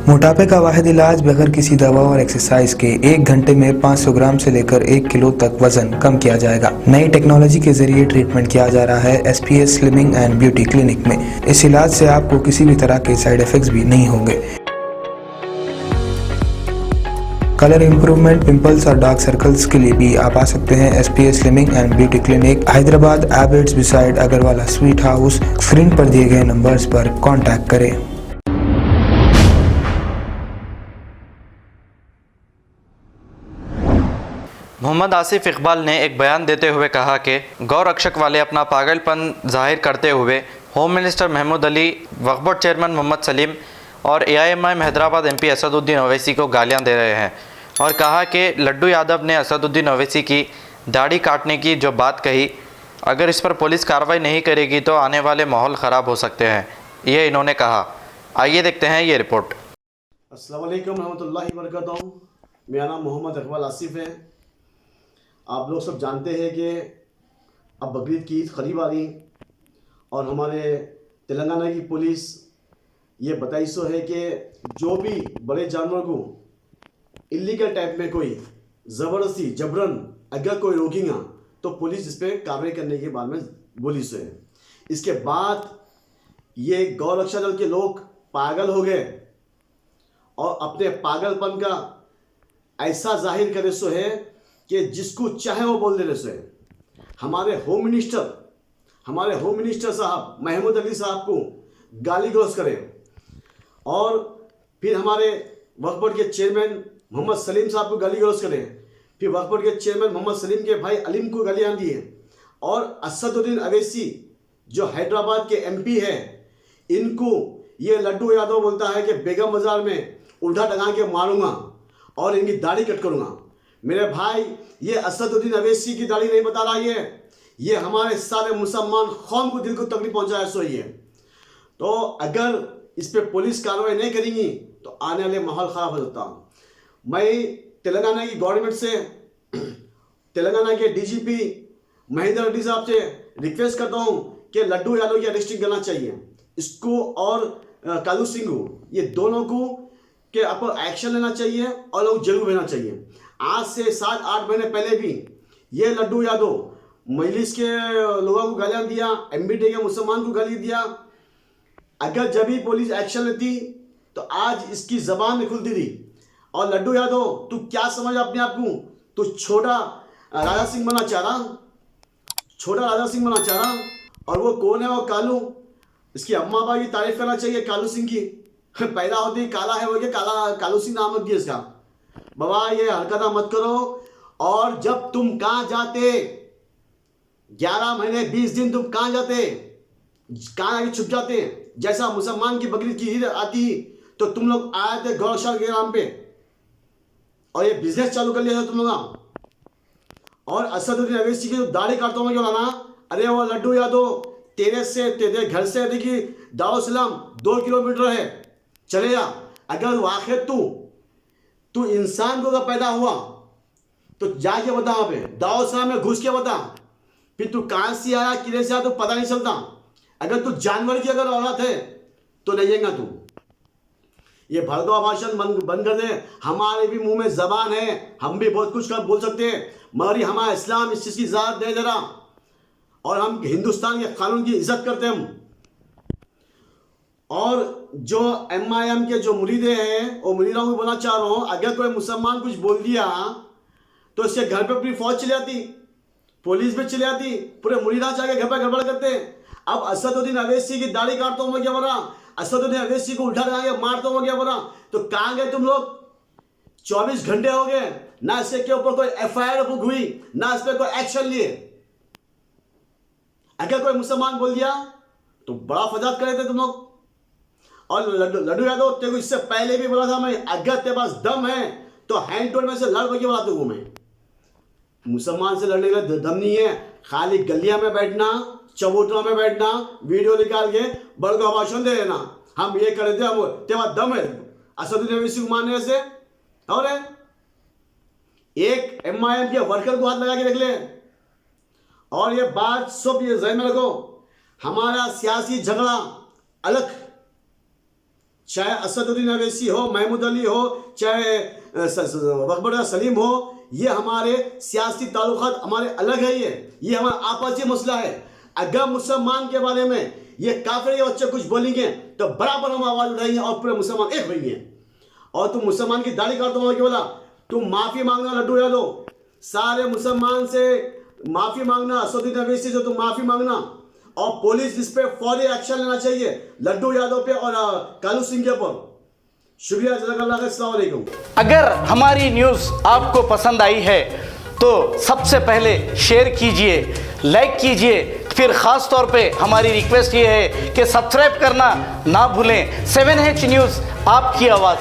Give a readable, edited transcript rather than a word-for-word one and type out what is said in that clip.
मोटापे का वाहिद इलाज बगैर किसी दवा और एक्सरसाइज के 1 घंटे में 500 ग्राम से लेकर 1 किलो तक वजन कम किया जाएगा। नई टेक्नोलॉजी के जरिए ट्रीटमेंट किया जा रहा है SPS slimming and beauty clinic में। इस इलाज से आपको किसी भी तरह के साइड इफेक्ट्स भी नहीं होंगे। कलर इंप्रूवमेंट, पिंपल्स और डार्क सर्कल्स के लिए भी आप आ सकते हैं SPS slimming and beauty clinic, Hyderabad, Abids beside Agarwala sweet house. Screen पर दिए गए नंबर्स पर कॉन्टैक्ट करें। मोहम्मद आसिफ इकबाल ने एक बयान देते हुए कहा कि गौरक्षक वाले अपना पागलपन जाहिर करते हुए होम मिनिस्टर महमूद अली, वक्फ बोर्ड चेयरमैन मोहम्मद सलीम और AIMIM हैदराबाद MP असदुद्दीन ओवैसी को गालियां दे रहे हैं और कहा कि लड्डू यादव ने असदुद्दीन ओवैसी की दाढ़ी काटने की जो बात कही, अगर इस पर पुलिस कार्रवाई नहीं करेगी तो आने वाले माहौल ख़राब हो सकते हैं, ये इन्होंने कहा। आइए देखते हैं ये रिपोर्ट। अस्सलाम वालेकुम रहमतुल्लाहि व बरकातहू। मेरा नाम मोहम्मद इकबाल आसिफ है। आप लोग सब जानते हैं कि अब बकरीद की ईद करीब आ रही और हमारे तेलंगाना की पुलिस ये बताई सो है कि जो भी बड़े जानवर को इलीगल टाइप में कोई ज़बरदस्ती जबरन अगर कोई रोकेगा तो पुलिस इस पर कार्रवाई करने के बारे में बोली सो है। इसके बाद ये गौरक्षा दल के लोग पागल हो गए और अपने पागलपन का ऐसा जाहिर करे सो है कि जिसको चाहे वो बोल दे रहे सो है। हमारे होम मिनिस्टर साहब महमूद अली साहब को गाली गलौज करें और फिर हमारे वक्फ बोर्ड के चेयरमैन मोहम्मद सलीम साहब को गाली गलौज करें, फिर वक्फ बोर्ड के चेयरमैन मोहम्मद सलीम के भाई अलीम को गालियाँ दिए और असदुद्दीन ओवैसी जो हैदराबाद के MP है, इनको ये लड्डू यादव बोलता है कि बेगम बाजार में उल्टा टंगा के मारूंगा और इनकी दाढ़ी कट करूंगा। मेरे भाई, ये असदुद्दीन ओवैसी की दाढ़ी नहीं बता रहा है, ये हमारे सारे मुसलमान कौम को दिल को तकलीफ पहुंचाया सो ही है। तो अगर इस पर पुलिस कार्रवाई नहीं करेंगी तो आने वाले माहौल ख़राब हो सकता। मैं तेलंगाना की गवर्नमेंट से, तेलंगाना के DGP महेंद्र रेड्डी साहब से रिक्वेस्ट करता हूँ कि लड्डू यादव की अरेस्टिंग करना चाहिए, इसको और कालू सिंह को, ये दोनों को के ऊपर एक्शन लेना चाहिए और लोग जेल भेजना चाहिए। आज से 7-8 महीने पहले भी ये लड्डू यादव मजलिस के लोगों को गालियाँ दिया, MBD के मुसलमान को गाली दिया। अगर जब भी पुलिस एक्शन लेती तो आज इसकी जबान नहीं खुलती थी। और लड्डू यादव, तू क्या समझ अपने आप को, तू छोटा राजा सिंह बनना चाह रहा, और वो कौन है? वो कालू। इसकी अम्मा बाबा की तारीफ करना चाहिए कालू सिंह की। पैदा होते ही काला है वो, क्या कालू सिंह नाम रख दिया इसका। बाबा ये हरकत मत करो। और जब तुम कहाँ जाते, 11 महीने 20 दिन तुम कहाँ जाते, कहाँ आगे छुप जाते? जैसा मुसलमान की बकरीद की ईद आती तो तुम लोग आए थे गौशाला के नाम पे और ये बिजनेस चालू कर लिया था तुम लोग। और असदुद्दीन ओवैसी की जो दाढ़ी काटता हूँ ना, अरे वो लड्डू यादव तेरे घर से देखिए दाऊद सलाम 2 किलोमीटर है, चले जा। अगर वाकई तू इंसान को अगर पैदा हुआ तो जाके बता, वहाँ पे दाऊद सलाम में घुस के बता। फिर तू कहाँ से आया, किले से आया तो पता नहीं चलता। अगर तू जानवर की अगर औलाद है तो नहीं जाएगा तू। ये भड़काऊ भाषण बंद कर दे। हमारे भी मुंह में जबान है, हम भी बहुत कुछ बोल सकते हैं, मगर हमारा इस्लाम इस चीज़ की इजाज़त दे जरा, और हम हिंदुस्तान के कानून की इज्जत करते हैं हम। और जो MIM के जो मुरीदे हैं वो मुरीदों को बोलना चाह रहा हूँ, अगर कोई मुसलमान कुछ बोल दिया तो इसके घर पे पूरी फौज चली आती, पुलिस भी चली आती, पूरे मुरीदा जाके घर पर गड़बड़ करते हैं। अब असदुद्दीन ओवैसी की दाढ़ी काटता हूँ मैं क्या बोला, असदुद्दीन ओवैसी को उठा लगा मारता हूँ मैं क्या बोला, तो कहाँ गए तुम लोग? 24 घंटे हो गए, ना इसके के ऊपर कोई FIR हुई, ना इस पर कोई एक्शन लिए। अगर कोई मुसलमान बोल दिया तो बड़ा फजात करे थे तुम लोग। और लड्डू यादव, तेरे को इससे पहले भी बोला था मैं, अगर तेरे पास दम है तो हैंड टू हैंड में से लड़ के बोला हूँ मैं। मुसलमान से लड़ने का दम नहीं है, खाली गलियां में बैठना, चबूतरों में बैठना, वीडियो निकाल के बड़का भाषण दे देना, हम ये कर देते, हम तेरे पास दम है असदुद्दीन ओवैसी को मारने से। और एक MIM के वर्कर को हाथ लगा के देख ले। और ये बात सब ये ज़हन में रखो, हमारा सियासी झगड़ा अलग चाहे असदुद्दीन अवैसी हो, महमूद अली हो, चाहे वक्बड़ सलीम हो, ये हमारे सियासी ताल्लुकात हमारे अलग है। ये हमारा आपसी मसला है। अगर मुसलमान के बारे में ये काफिर के बच्चे कुछ बोलेंगे तो बराबर हम आवाज उठाएंगे और पूरे मुसलमान एक होंगे। और तुम मुसलमान की दाढ़ी काटो हो, बोला तुम माफी मांगना लड्डू यादव, सारे मुसलमान से माफी मांगना, असदुद्दीन अवैसी से तुम माफी मांगना और पुलिस इस पे फौरी एक्शन लेना चाहिए, लड्डू यादव पे और कालू सिंह के ऊपर। शुक्रिया, जज़ाकल्लाह खैर, अस्सलाम वालेकुम। अगर हमारी न्यूज़ आपको पसंद आई है तो सबसे पहले शेयर कीजिए, लाइक कीजिए, फिर ख़ास तौर पे हमारी रिक्वेस्ट ये है कि सब्सक्राइब करना ना भूलें। 7H न्यूज़, आपकी आवाज़।